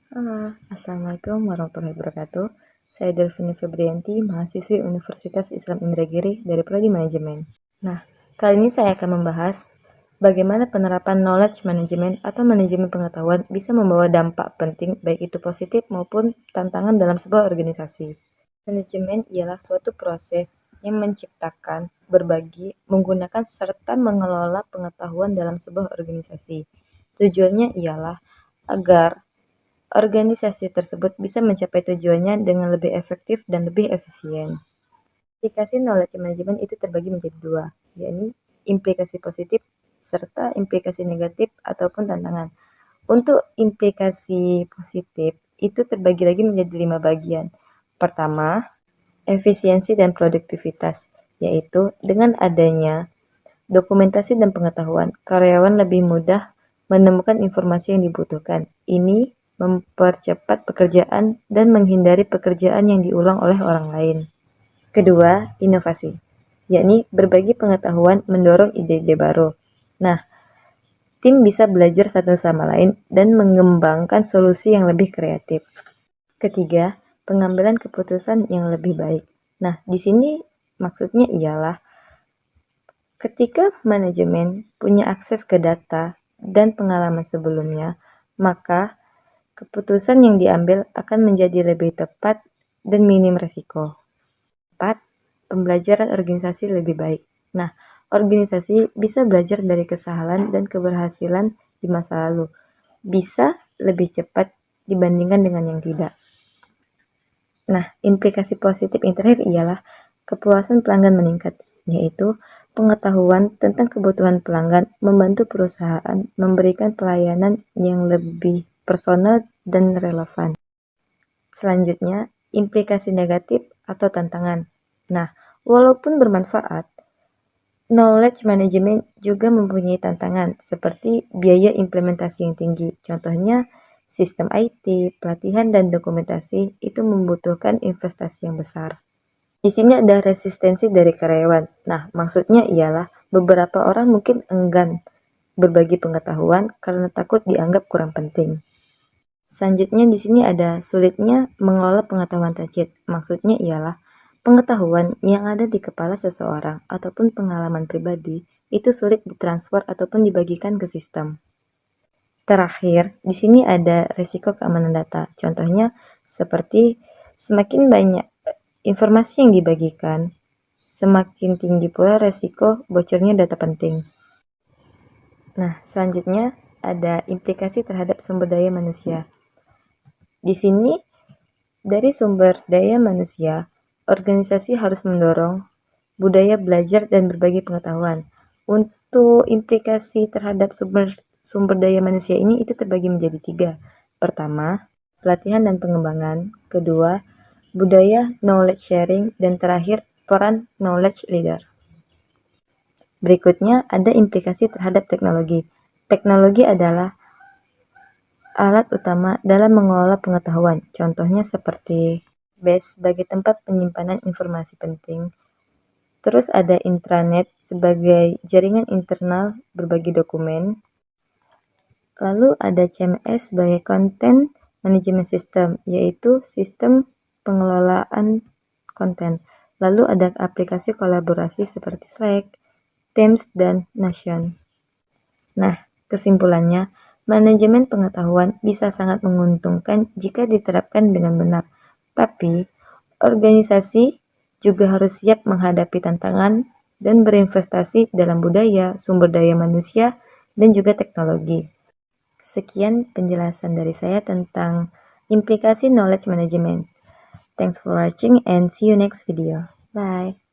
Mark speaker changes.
Speaker 1: Halo, Assalamualaikum warahmatullahi wabarakatuh. Saya Delvini Febrianti, mahasiswi Universitas Islam Indragiri dari Prodi Manajemen. Nah, kali ini saya akan membahas bagaimana penerapan knowledge management atau manajemen pengetahuan bisa membawa dampak penting baik itu positif maupun tantangan dalam sebuah organisasi. Manajemen ialah suatu proses yang menciptakan, berbagi, menggunakan serta mengelola pengetahuan dalam sebuah organisasi. Tujuannya ialah agar organisasi tersebut bisa mencapai tujuannya dengan lebih efektif dan lebih efisien. Implikasi knowledge management itu terbagi menjadi dua, yakni implikasi positif serta implikasi negatif ataupun tantangan. Untuk implikasi positif itu terbagi lagi menjadi 5 bagian. Pertama, efisiensi dan produktivitas, yaitu dengan adanya dokumentasi dan pengetahuan, karyawan lebih mudah menemukan informasi yang dibutuhkan. Ini mempercepat pekerjaan dan menghindari pekerjaan yang diulang oleh orang lain. Kedua, inovasi, yakni berbagi pengetahuan mendorong ide-ide baru. Nah, tim bisa belajar satu sama lain dan mengembangkan solusi yang lebih kreatif. Ketiga, pengambilan keputusan yang lebih baik. Nah, di sini maksudnya ialah ketika manajemen punya akses ke data dan pengalaman sebelumnya, maka keputusan yang diambil akan menjadi lebih tepat dan minim resiko. 4. Pembelajaran organisasi lebih baik. Nah, organisasi bisa belajar dari kesalahan dan keberhasilan di masa lalu. Bisa lebih cepat dibandingkan dengan yang tidak. Nah, implikasi positif yang terakhir ialah kepuasan pelanggan meningkat, yaitu pengetahuan tentang kebutuhan pelanggan membantu perusahaan memberikan pelayanan yang lebih personal dan relevan. Selanjutnya, implikasi negatif atau tantangan. Nah, walaupun bermanfaat, knowledge management juga mempunyai tantangan seperti biaya implementasi yang tinggi. Contohnya, sistem IT, pelatihan, dan dokumentasi itu membutuhkan investasi yang besar. Di sini ada resistensi dari karyawan. Nah, maksudnya ialah beberapa orang mungkin enggan berbagi pengetahuan karena takut dianggap kurang penting. Selanjutnya di sini ada sulitnya mengelola pengetahuan tajid. Maksudnya ialah pengetahuan yang ada di kepala seseorang ataupun pengalaman pribadi itu sulit ditransfer ataupun dibagikan ke sistem. Terakhir, di sini ada risiko keamanan data. Contohnya seperti semakin banyak informasi yang dibagikan, semakin tinggi pula risiko bocornya data penting. Nah, selanjutnya ada implikasi terhadap sumber daya manusia. Di sini, dari sumber daya manusia, organisasi harus mendorong budaya belajar dan berbagi pengetahuan. Untuk implikasi terhadap sumber daya manusia ini itu terbagi menjadi 3. Pertama, pelatihan dan pengembangan. Kedua, budaya knowledge sharing. Dan terakhir, peran knowledge leader. Berikutnya ada implikasi terhadap teknologi. Teknologi adalah alat utama dalam mengelola pengetahuan. Contohnya seperti base sebagai tempat penyimpanan informasi penting. Terus ada intranet sebagai jaringan internal berbagi dokumen. Lalu ada CMS sebagai Content Management System, yaitu sistem pengelolaan konten. Lalu ada aplikasi kolaborasi seperti Slack, Teams, dan Notion. Nah, kesimpulannya, manajemen pengetahuan bisa sangat menguntungkan jika diterapkan dengan benar. Tapi, organisasi juga harus siap menghadapi tantangan dan berinvestasi dalam budaya, sumber daya manusia, dan juga teknologi. Sekian penjelasan dari saya tentang implikasi knowledge management. Thanks for watching and see you next video. Bye.